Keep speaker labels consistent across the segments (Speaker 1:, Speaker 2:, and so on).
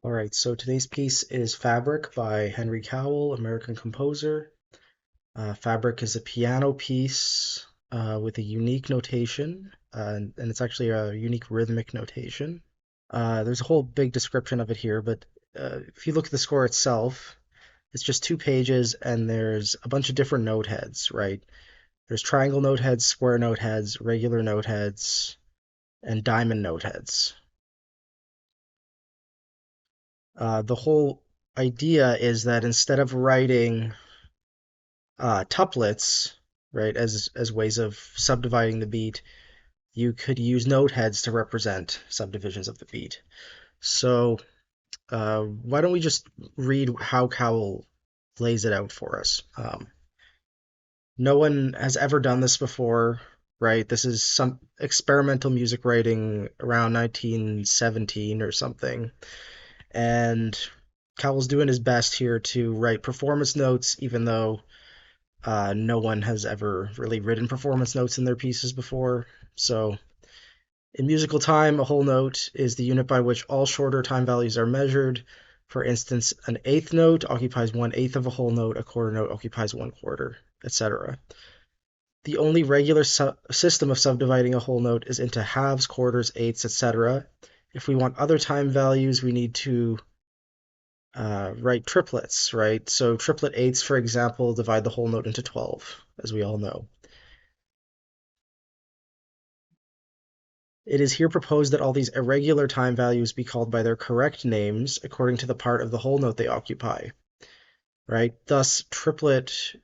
Speaker 1: All right, so today's piece is Fabric by Henry Cowell, American composer. Fabric is a piano piece with a unique notation, and it's actually a unique rhythmic notation. There's a whole big description of it here, but if you look at the score itself, it's just 2 pages, and there's a bunch of different note heads, right? There's triangle note heads, square note heads, regular note heads, and diamond note heads. The whole idea is that instead of writing tuplets, right, as ways of subdividing the beat, you could use note heads to represent subdivisions of the beat. So why don't we just read how Cowell lays it out for us? No one has ever done this before, right? This is some experimental music writing around 1917 or something, and Cowell's doing his best here to write performance notes, even though no one has ever really written performance notes in their pieces before. So, in musical time, a whole note is the unit by which all shorter time values are measured. For instance, an eighth note occupies 1/8 of a whole note, a quarter note occupies 1/4, etc. The only regular system of subdividing a whole note is into halves, quarters, eighths, etc. If we want other time values, we need to write triplets, right? So triplet eighths, for example, divide the whole note into 12, as we all know. It is here proposed that all these irregular time values be called by their correct names according to the part of the whole note they occupy, right? Thus, triplet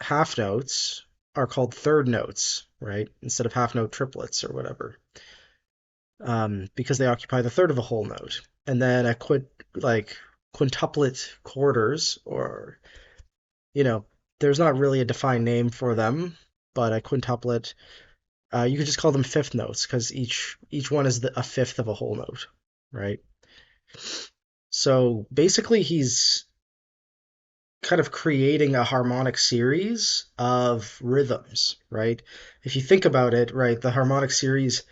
Speaker 1: half notes are called third notes, right? Instead of half note triplets or whatever, because they occupy the third of a whole note. And then like quintuplet quarters, or there's not really a defined name for them, but a quintuplet, you could just call them fifth notes because each one is a fifth of a whole note, right? So basically, he's kind of creating a harmonic series of rhythms, right? If you think about it, right, the harmonic series,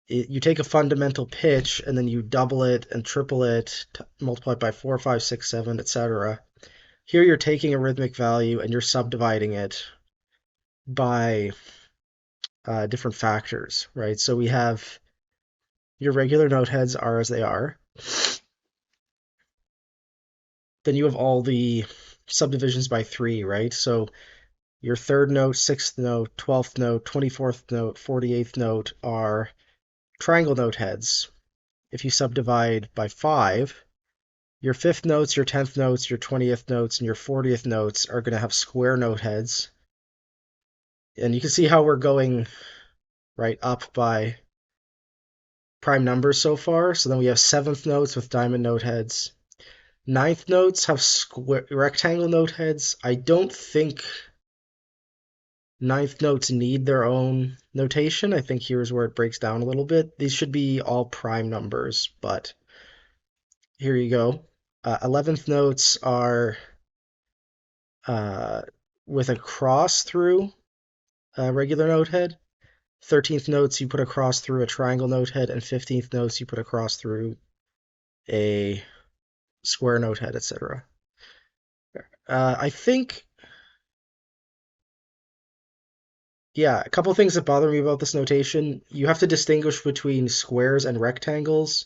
Speaker 1: you take a fundamental pitch and then you double it and triple it, multiply it by 4, 5, 6, 7, etc. Here you're taking a rhythmic value and you're subdividing it by different factors, right? So we have your regular note heads are as they are. Then you have all the subdivisions by 3, right? So your third note, sixth note, 12th note, 24th note, 48th note are triangle note heads. If you subdivide by 5, your fifth notes, your 10th notes, your 20th notes, and your 40th notes are going to have square note heads. And you can see how we're going right up by prime numbers so far. So then we have seventh notes with diamond note heads. Ninth notes have rectangle note heads. I don't think ninth notes need their own notation. I think here's where it breaks down a little bit. These should be all prime numbers, but here you go. 11th notes are uh, with a cross through a regular note head. 13th notes you put a cross through a triangle note head, and 15th notes you put a cross through a square note head, etc. I think, yeah, a couple things that bother me about this notation. You have to distinguish between squares and rectangles,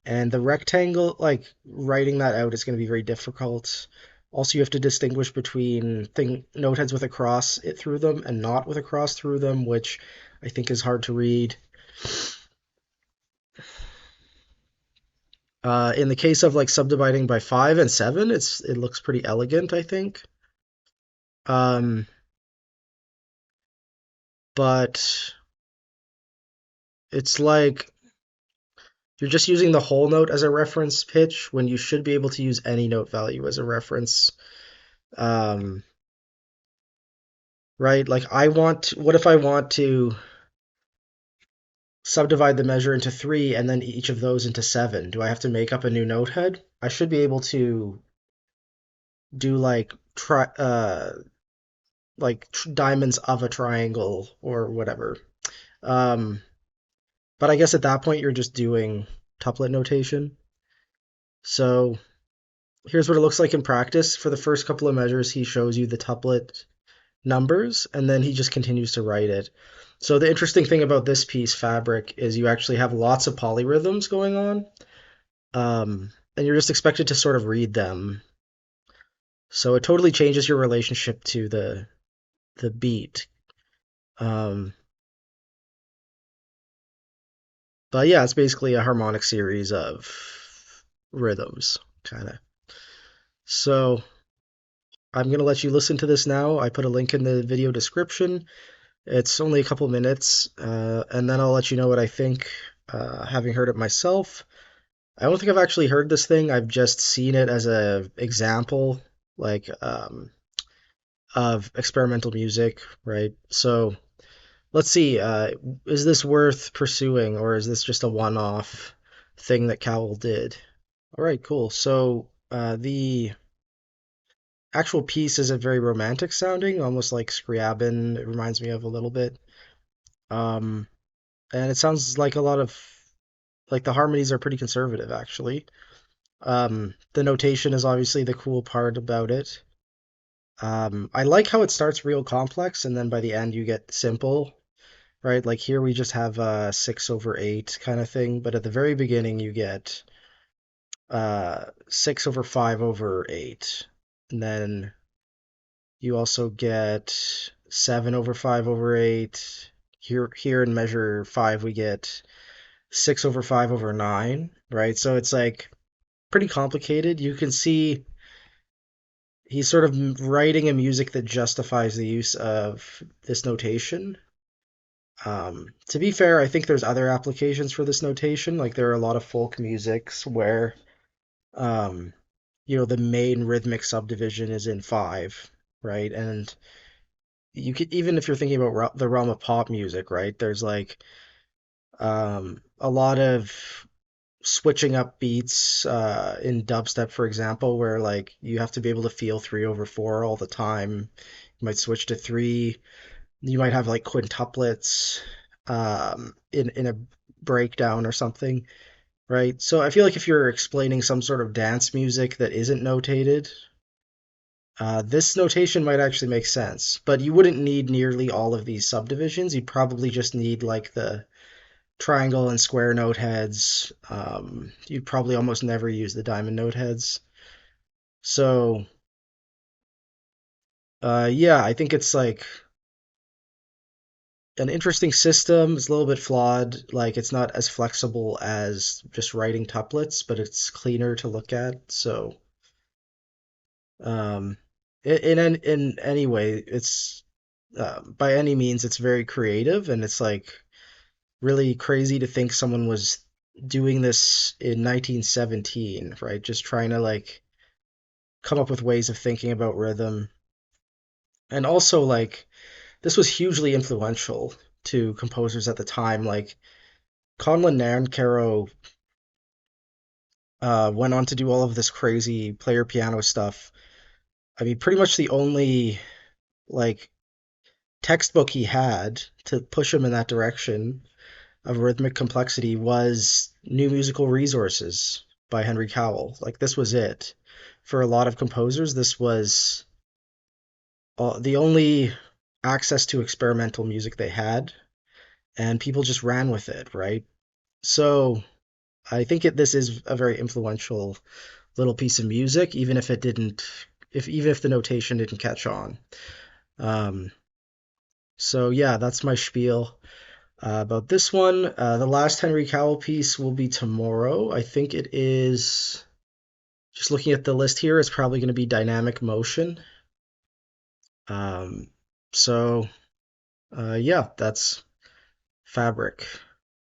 Speaker 1: and the rectangle, like writing that out is going to be very difficult. Also, you have to distinguish between note heads with a cross it through them and not with a cross through them, which I think is hard to read. In the case of like subdividing by 5 and 7, it looks pretty elegant, I think. Um, but it's like you're just using the whole note as a reference pitch when you should be able to use any note value as a reference. Um, right? Like what if I want to subdivide the measure into 3 and then each of those into 7? Do I have to make up a new note head? I should be able to do diamonds of a triangle or whatever. Um, but I guess at that point you're just doing tuplet notation. So here's what it looks like in practice. For the first couple of measures, he shows you the tuplet numbers, and then he just continues to write it. So the interesting thing about this piece, Fabric, is you actually have lots of polyrhythms going on, and you're just expected to sort of read them. So it totally changes your relationship to the beat. Um, but yeah, it's basically a harmonic series of rhythms, kind of. So I'm gonna let you listen to this now. I put a link in the video description. It's only a couple minutes, and then I'll let you know what I think, having heard it myself. I don't think I've actually heard this thing. I've just seen it as a example, like of experimental music, right? So let's see. Is this worth pursuing, or is this just a one-off thing that Cowell did? All right, cool. So the actual piece is a very romantic sounding, almost like Scriabin. It reminds me of a little bit. Um, and it sounds like a lot of like the harmonies are pretty conservative, actually. The notation is obviously the cool part about it. I like how it starts real complex and then by the end you get simple, right? Like here we just have a 6/8 kind of thing, but at the very beginning you get 6/5/8. And then you also get 7/5/8. Here in measure 5 we get 6/5/9, right? So it's like pretty complicated. You can see he's sort of writing a music that justifies the use of this notation. To be fair, I think there's other applications for this notation. Like there are a lot of folk musics where, um, the main rhythmic subdivision is in five, right? And you could even if you're thinking about the realm of pop music, right? There's like a lot of switching up beats in dubstep, for example, where like you have to be able to feel 3/4 all the time. You might switch to three. You might have like quintuplets in a breakdown or something, right? So I feel like if you're explaining some sort of dance music that isn't notated, this notation might actually make sense. But you wouldn't need nearly all of these subdivisions. You'd probably just need like the triangle and square note heads. You'd probably almost never use the diamond note heads. So, yeah, I think it's like an interesting system. It's a little bit flawed. Like, it's not as flexible as just writing tuplets, but it's cleaner to look at. So, um, in any way, it's by any means, it's very creative, and it's like really crazy to think someone was doing this in 1917, right? Just trying to like come up with ways of thinking about rhythm. And also like this was hugely influential to composers at the time. Like Conlon Nairncaro went on to do all of this crazy player piano stuff. I mean, pretty much the only like textbook he had to push him in that direction of rhythmic complexity was New Musical Resources by Henry Cowell. Like this was it. For a lot of composers, this was the only access to experimental music they had, and people just ran with it, right? So I think this is a very influential little piece of music, even if it didn't, if even if the notation didn't catch on. Um, so yeah, that's my spiel about this one. The last Henry Cowell piece will be tomorrow. I think it is. Just looking at the list here, it's probably going to be Dynamic Motion. Um, so yeah, that's Fabric.